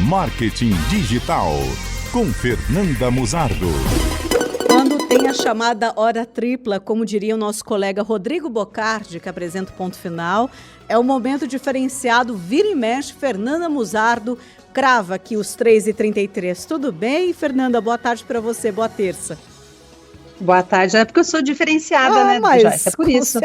Marketing Digital, com Fernanda Muzardo. Quando tem a chamada hora tripla, como diria o nosso colega Rodrigo Bocardi, que apresenta o Ponto Final, é o momento diferenciado, vira e mexe, Fernanda Muzardo crava aqui os 3h33. Tudo bem, Fernanda? Boa tarde para você, boa terça. Boa tarde, é porque eu sou diferenciada, né, mas Joyce? É por isso.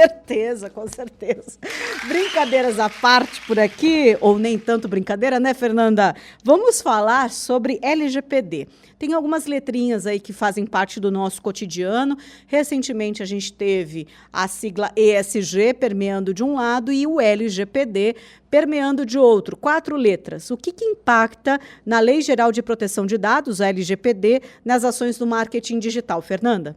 Com certeza. Brincadeiras à parte por aqui, ou nem tanto brincadeira, né, Fernanda? Vamos falar sobre LGPD. Tem algumas letrinhas aí que fazem parte do nosso cotidiano. Recentemente a gente teve a sigla ESG permeando de um lado e o LGPD permeando de outro. 4 letras. O que impacta na Lei Geral de Proteção de Dados, a LGPD, nas ações do marketing digital? Fernanda?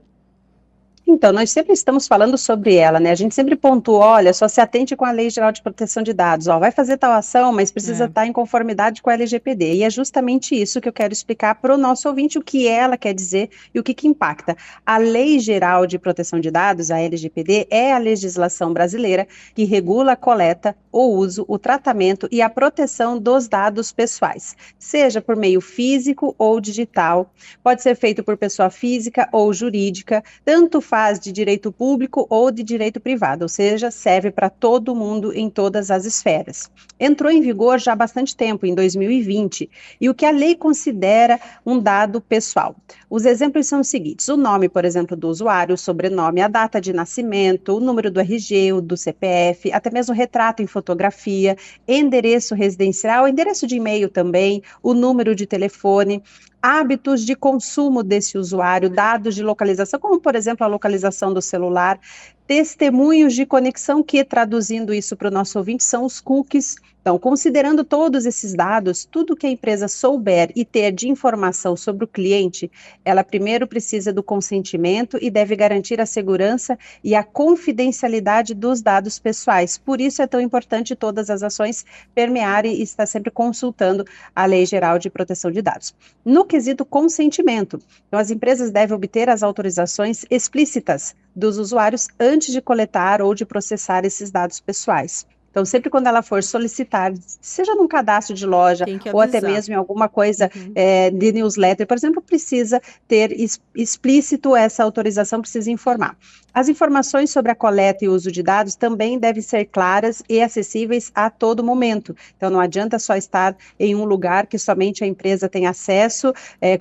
Então, nós sempre estamos falando sobre ela, né? A gente sempre pontua, olha, só se atente com a Lei Geral de Proteção de Dados. Ó, vai fazer tal ação, mas precisa estar em conformidade com a LGPD. E é justamente isso que eu quero explicar para o nosso ouvinte, o que ela quer dizer e o que impacta. A Lei Geral de Proteção de Dados, a LGPD, é a legislação brasileira que regula a coleta, o uso, o tratamento e a proteção dos dados pessoais, seja por meio físico ou digital. Pode ser feito por pessoa física ou jurídica, tanto faz de direito público ou de direito privado, ou seja, serve para todo mundo em todas as esferas. Entrou em vigor já há bastante tempo, em 2020, e o que a lei considera um dado pessoal. Os exemplos são os seguintes: o nome, por exemplo, do usuário, o sobrenome, a data de nascimento, o número do RG, o do CPF, até mesmo retrato em fotografia, endereço residencial, endereço de e-mail também, o número de telefone, hábitos de consumo desse usuário, dados de localização, como, por exemplo, a localização do celular, testemunhos de conexão, que, traduzindo isso para o nosso ouvinte, são os cookies. Então, considerando todos esses dados, tudo que a empresa souber e ter de informação sobre o cliente, ela primeiro precisa do consentimento e deve garantir a segurança e a confidencialidade dos dados pessoais. Por isso é tão importante todas as ações permearem e estar sempre consultando a Lei Geral de Proteção de Dados. No quesito consentimento, então as empresas devem obter as autorizações explícitas dos usuários antes de coletar ou de processar esses dados pessoais. Então, sempre quando ela for solicitar, seja num cadastro de loja ou até mesmo em alguma coisa de newsletter, por exemplo, precisa ter explícito essa autorização, precisa informar. As informações sobre a coleta e uso de dados também devem ser claras e acessíveis a todo momento. Então, não adianta só estar em um lugar que somente a empresa tem acesso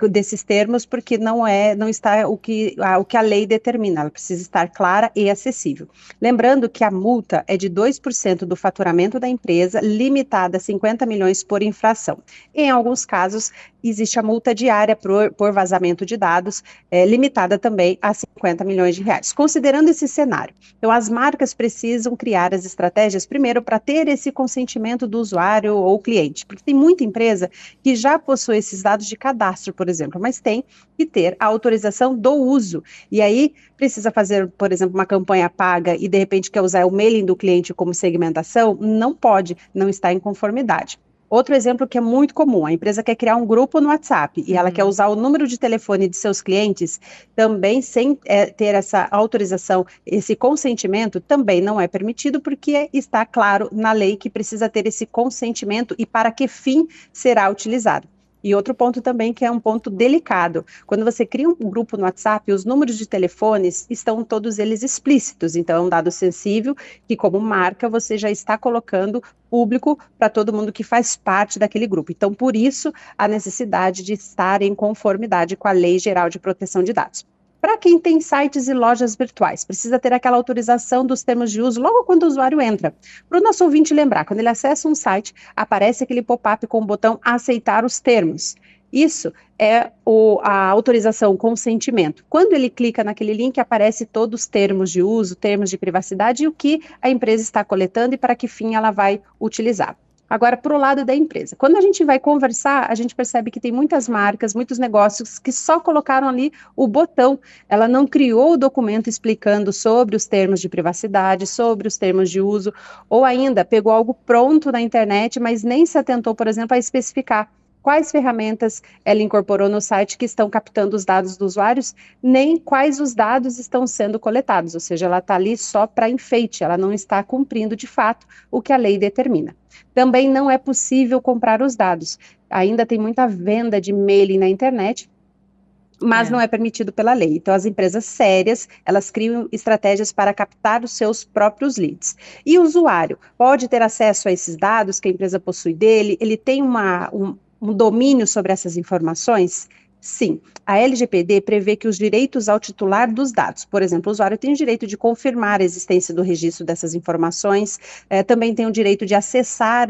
desses termos, porque não está o que a lei determina. Ela precisa estar clara e acessível. Lembrando que a multa é de 2% do faturamento da empresa, limitada a 50 milhões por infração. Em alguns casos, existe a multa diária por vazamento de dados, limitada também a 50 milhões de reais. Considerando esse cenário, então as marcas precisam criar as estratégias, primeiro, para ter esse consentimento do usuário ou cliente, porque tem muita empresa que já possui esses dados de cadastro, por exemplo, mas tem que ter a autorização do uso, e aí precisa fazer, por exemplo, uma campanha paga e de repente quer usar o mailing do cliente como segmentação, não pode, não está em conformidade. Outro exemplo que é muito comum: a empresa quer criar um grupo no WhatsApp e ela quer usar o número de telefone de seus clientes, também sem ter essa autorização, esse consentimento, também não é permitido, porque está claro na lei que precisa ter esse consentimento e para que fim será utilizado. E outro ponto também, que é um ponto delicado: quando você cria um grupo no WhatsApp, os números de telefones estão todos eles explícitos, então é um dado sensível que, como marca, você já está colocando público para todo mundo que faz parte daquele grupo. Então, por isso, a necessidade de estar em conformidade com a Lei Geral de Proteção de Dados. Para quem tem sites e lojas virtuais, precisa ter aquela autorização dos termos de uso logo quando o usuário entra. Para o nosso ouvinte lembrar, quando ele acessa um site, aparece aquele pop-up com o botão aceitar os termos. Isso é a autorização, o consentimento. Quando ele clica naquele link, aparece todos os termos de uso, termos de privacidade e o que a empresa está coletando e para que fim ela vai utilizar. Agora, para o lado da empresa, quando a gente vai conversar, a gente percebe que tem muitas marcas, muitos negócios que só colocaram ali o botão. Ela não criou o documento explicando sobre os termos de privacidade, sobre os termos de uso, ou ainda pegou algo pronto na internet, mas nem se atentou, por exemplo, a especificar quais ferramentas ela incorporou no site que estão captando os dados dos usuários, nem quais os dados estão sendo coletados, ou seja, ela está ali só para enfeite, ela não está cumprindo de fato o que a lei determina. Também não é possível comprar os dados, ainda tem muita venda de mailing na internet, mas não é permitido pela lei. Então, as empresas sérias, elas criam estratégias para captar os seus próprios leads. E o usuário pode ter acesso a esses dados que a empresa possui dele, ele tem um domínio sobre essas informações? Sim, a LGPD prevê que os direitos ao titular dos dados, por exemplo, o usuário tem o direito de confirmar a existência do registro dessas informações, também tem o direito de acessar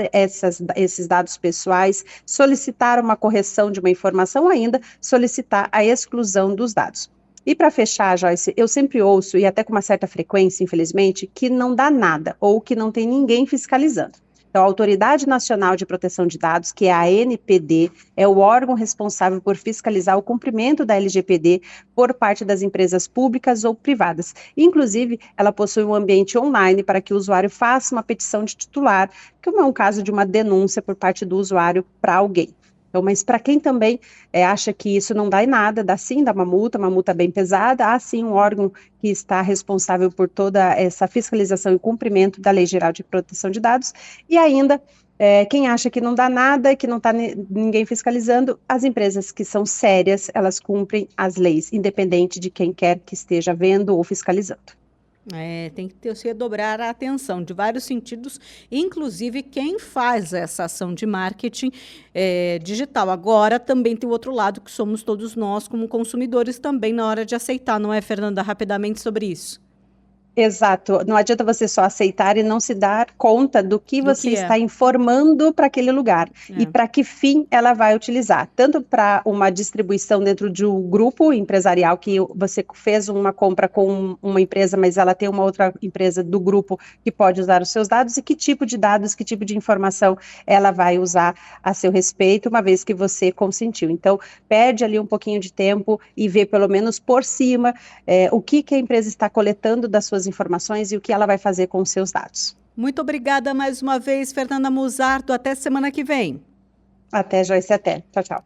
esses dados pessoais, solicitar uma correção de uma informação ou ainda solicitar a exclusão dos dados. E para fechar, Joyce, eu sempre ouço, e até com uma certa frequência, infelizmente, que não dá nada ou que não tem ninguém fiscalizando. Então, a Autoridade Nacional de Proteção de Dados, que é a ANPD, é o órgão responsável por fiscalizar o cumprimento da LGPD por parte das empresas públicas ou privadas. Inclusive, ela possui um ambiente online para que o usuário faça uma petição de titular, que é um caso de uma denúncia por parte do usuário para alguém. Então, mas para quem também acha que isso não dá em nada, dá sim, dá uma multa bem pesada, há sim um órgão que está responsável por toda essa fiscalização e cumprimento da Lei Geral de Proteção de Dados, e ainda, quem acha que não dá nada, que não está ninguém fiscalizando, as empresas que são sérias, elas cumprem as leis, independente de quem quer que esteja vendo ou fiscalizando. Tem que se redobrar a atenção de vários sentidos, inclusive quem faz essa ação de marketing digital. Agora também tem o outro lado, que somos todos nós como consumidores também na hora de aceitar, não é, Fernanda? Rapidamente sobre isso. Exato, não adianta você só aceitar e não se dar conta do que você está informando para aquele lugar e para que fim ela vai utilizar, tanto para uma distribuição dentro de um grupo empresarial que você fez uma compra com uma empresa, mas ela tem uma outra empresa do grupo que pode usar os seus dados, e que tipo de dados, que tipo de informação ela vai usar a seu respeito, uma vez que você consentiu. Então, perde ali um pouquinho de tempo e vê pelo menos por cima o que a empresa está coletando das suas informações e o que ela vai fazer com os seus dados. Muito obrigada mais uma vez, Fernanda Musardo. Até semana que vem. Até, Joyce, até. Tchau, tchau.